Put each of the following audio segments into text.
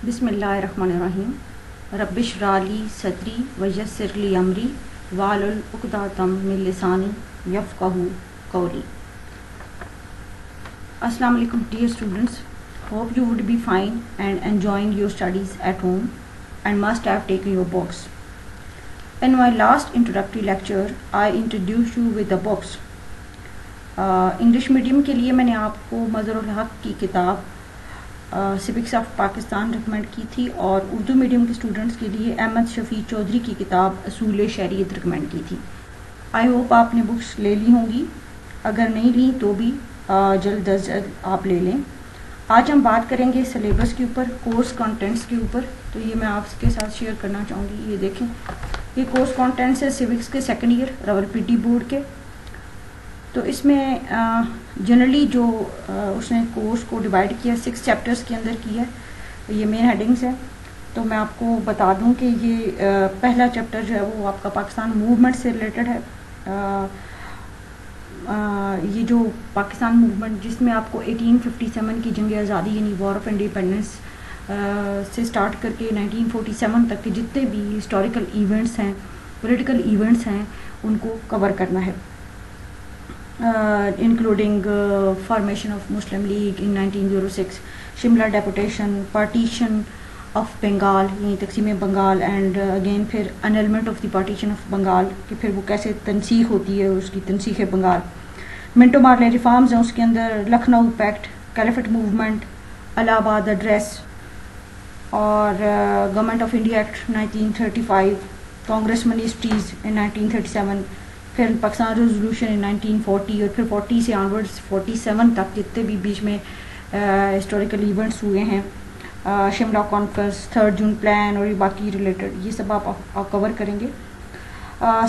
बिस्मिल्लाहिर्रहमानिर्रहीम। रब्बिश राली सदरी वयस्सिर ली अमरी वालुल उक़दतम मिन लिसानी यफ़क़हू क़ौली। Assalamu alaikum dear students. Hope you would be fine and enjoying your studies at home and must have taken your books. In my last introductory lecture, I introduced you with the books. English medium के लिए मैंने आपको मज़हरुल हक़ की किताब civics of Pakistan recommend की थी और उर्दू मीडियम के स्टूडेंट्स के लिए अहमद शफी चौधरी की किताब असूल शरीयत रिकमेंड की थी। आई होप आपने बुक्स ले ली होंगी, अगर नहीं ली तो भी जल्द अज जल्द आप ले लें। आज हम बात करेंगे सिलेबस के ऊपर, कोर्स कंटेंट्स के ऊपर। तो ये मैं आपके साथ शेयर करना चाहूँगी। ये देखें, ये कोर्स कंटेंट्स है सिविक्स के सेकंड ईयर रावलपिंडी बोर्ड के। तो इसमें जनरली जो उसने कोर्स को डिवाइड किया 6 चैप्टर्स के अंदर किया है। ये मेन हेडिंग्स है। तो मैं आपको बता दूं कि ये पहला चैप्टर जो है वो आपका पाकिस्तान मूवमेंट से रिलेटेड है। ये जो पाकिस्तान मूवमेंट जिसमें आपको 1857 की जंग आज़ादी यानी वॉर ऑफ इंडिपेंडेंस से स्टार्ट करके 1947 तक के जितने भी हिस्टोरिकल इवेंट्स हैं, पॉलिटिकल इवेंट्स हैं, उनको कवर करना है। including formation of Muslim League in 1906, Shimla deputation, partition of Bengal यानी तकसीम बंगाल, एंड अगेन फिर annulment of the partition of Bengal कि फिर वो कैसे तनसीख होती है, उसकी तनसीख बंगाल। मिंटो मार्ले रिफॉर्म्स हैं उसके अंदर, Lucknow pact, caliphate movement, Allahabad address और Government of India Act 1935, Congress ministries in 1937, फिर पाकिस्तान रेजोल्यूशन इन 1940 और फिर 40 से ऑनवर्ड्स 47 तक जितने भी बीच में हिस्टोरिकल इवेंट्स हुए हैं, शिमला कॉन्फ्रेंस, 3 जून प्लान और बाकी रिलेटेड, ये सब आप कवर करेंगे।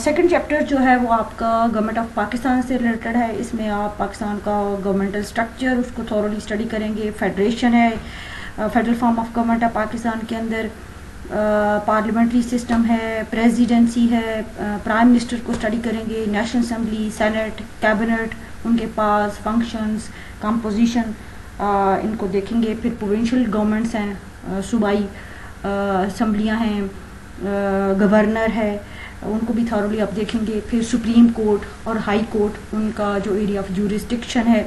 सेकंड चैप्टर जो है वो आपका गवर्नमेंट ऑफ पाकिस्तान से रिलेटेड है। इसमें आप पाकिस्तान का गवर्नमेंटल स्ट्रक्चर उसको थॉरोली स्टडी करेंगे। फेडरेशन है, federal form of government of Pakistan के अंदर पार्लियामेंट्री सिस्टम है, प्रेसिडेंसी है, प्राइम मिनिस्टर को स्टडी करेंगे, नेशनल असम्बली, सेनेट, कैबिनेट, उनके पास फंक्शंस, कंपोजिशन, इनको देखेंगे। फिर प्रोविंशियल गवर्नमेंट्स हैं, सूबाई असम्बलियाँ हैं, गवर्नर है, उनको भी थॉरोली आप देखेंगे। फिर सुप्रीम कोर्ट और हाई कोर्ट, उनका जो एरिया ऑफ ज्यूरिसडिक्शन है,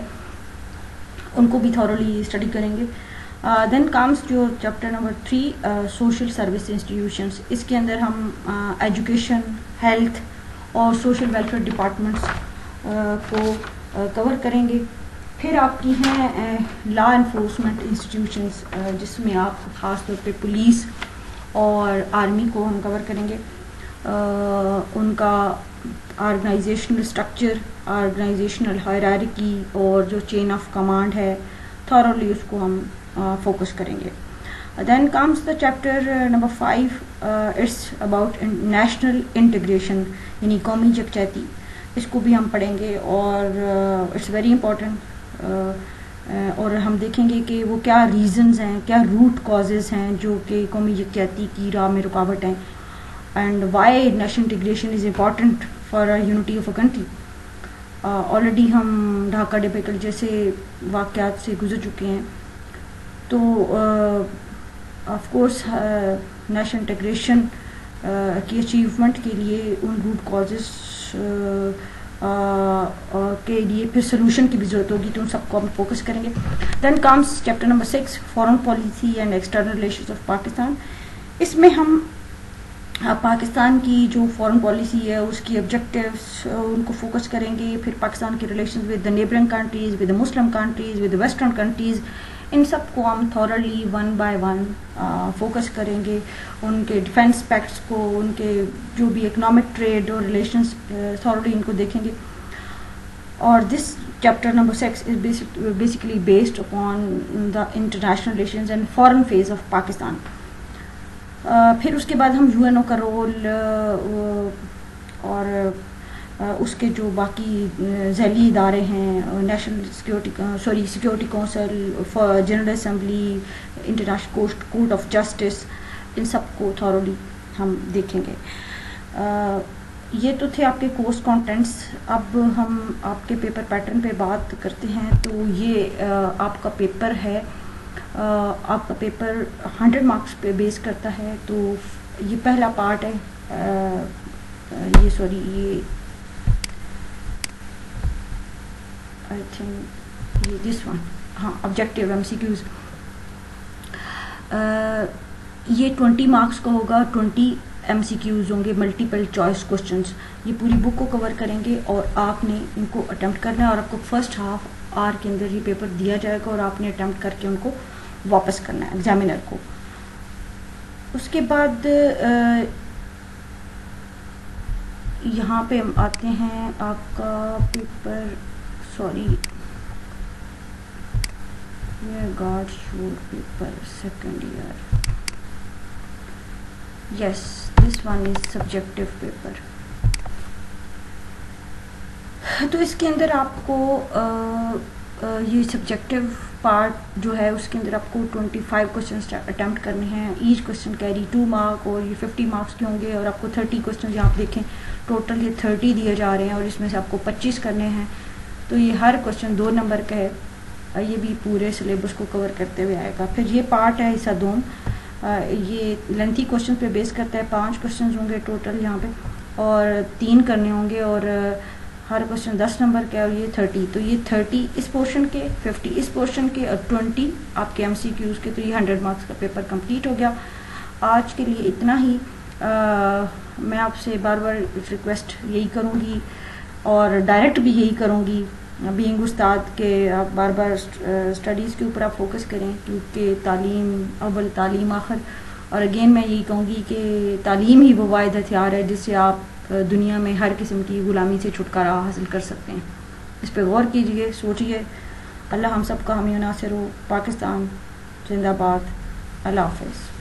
उनको भी थॉरोली स्टडी करेंगे। देन कम्स जो chapter number 3 social service institutions. इसके अंदर हम एजुकेशन, हेल्थ और सोशल वेलफेयर डिपार्टमेंट्स को कवर करेंगे। फिर आपकी हैं लॉ एनफोर्समेंट इंस्टीट्यूशंस, जिसमें आप ख़ास तौर पे पुलिस और आर्मी को हम कवर करेंगे। उनका ऑर्गेनाइजेशनल स्ट्रक्चर, ऑर्गेनाइजेशनल हायरार्की और जो चेन ऑफ कमांड है, थॉरोली उसको हम फोकस करेंगे। Then comes the chapter number 5, it's about national integration यानी कौमी यकजहती। इसको भी हम पढ़ेंगे और इट्स वेरी इम्पॉर्टेंट। और हम देखेंगे कि वो क्या रीजंस हैं, क्या रूट कॉजेज़ हैं जो कि कौमी यकजहती की राह में रुकावट हैं, and why national integration is important for unity of a country. Already हम ढाका डिबेकल जैसे वाक़यात से गुजर चुके हैं। तो ऑफ कोर्स नेशनल इंटीग्रेशन की अचीवमेंट के लिए उन रूट कॉजेस के लिए फिर सोल्यूशन की भी ज़रूरत होगी, तो उन सबको हम फोकस करेंगे। Then comes chapter number 6, foreign policy and external relations of Pakistan. इसमें हम पाकिस्तान की जो फॉरेन पॉलिसी है उसकी ऑब्जेक्टिव्स उनको फोकस करेंगे। फिर पाकिस्तान के relations with the neighbouring countries, with the Muslim countries, with the western countries, इन सब को हम थॉरली 1 बाय 1 फोकस करेंगे। उनके डिफेंस पैक्ट्स को, उनके जो भी इकोनॉमिक ट्रेड और रिलेशंस थॉरली इनको देखेंगे। और this chapter number 6 is basically based upon the international relations and foreign phase of Pakistan. फिर उसके बाद हम यूएनओ का रोल और उसके जो बाकी झैली इदारे हैं, National Security Council, General Assembly, International Court of Justice, इन सब को थॉरोली हम देखेंगे। ये तो थे आपके कोर्स कंटेंट्स। अब हम आपके पेपर पैटर्न पे बात करते हैं। तो ये आपका पेपर है آپ کا پیپر 100 مارکس پہ بیس کرتا ہے. تو یہ پہلا پارٹ ہے, یہ آئی تھنک یہ دس ون, ہاں آبجیکٹیو MCQs. یہ 20 مارکس کا ہوگا, 20 MCQs ہوں گے, ملٹیپل چوائس کوشچنس. یہ پوری بک کو کور کریں گے اور آپ نے ان کو اٹیمپٹ کرنا ہے, اور آپ کو فرسٹ ہاف آر کے اندر یہ پیپر دیا جائے گا اور آپ نے اٹیمپٹ کر کے ان کو واپس کرنا ہے ایگزامینر کو. اس کے بعد یہاں پہ ہم آتے ہیں آپ کا paper, sorry god sure paper second year, yes this one is subjective paper. تو اس کے اندر آپ کو یہ سبجیکٹیو پارٹ جو ہے اس کے اندر آپ کو 25 کوشچنس اٹیمپٹ کرنے ہیں. ایچ کوشچن کیری 2 مارک, اور یہ 50 مارکس کے ہوں گے, اور آپ کو 30 کوشچن یہاں آپ دیکھیں ٹوٹل یہ 30 دیے جا رہے ہیں, اور اس میں سے آپ کو 25 کرنے ہیں. تو یہ ہر کوشچن 2 نمبر کا ہے, یہ بھی پورے سلیبس کو کور کرتے ہوئے آئے گا. پھر یہ پارٹ ہے حصہ دوم, یہ لینتھی کوشچن پہ بیس کرتا ہے. 5 کوشچنز ہوں گے ٹوٹل یہاں پہ, اور 3 کرنے ہوں گے, اور ہر کوشچن 10 نمبر کا ہے, اور یہ 30. تو یہ 30 اس پورشن کے, 50 اس پورشن کے, اور 20 آپ کے MCQs کے. تو یہ 100 مارکس کا پیپر کمپلیٹ ہو گیا. آج کے لیے اتنا ہی. میں آپ سے بار بار ریکویسٹ یہی کروں گی, اور ڈائریکٹ بھی یہی کروں گی بینگ استاد کے, آپ بار بار اسٹڈیز کے اوپر آپ فوکس کریں, کیونکہ تعلیم اول تعلیم آخر. اور اگین میں یہی کہوں گی کہ تعلیم ہی وہ واحد ہتھیار ہے جس سے آپ دنیا میں ہر قسم کی غلامی سے چھٹکارا حاصل کر سکتے ہیں. اس پہ غور کیجئے, سوچئے. اللہ ہم سب کا حامی و ناصر ہو. پاکستان زندہ باد. اللہ حافظ.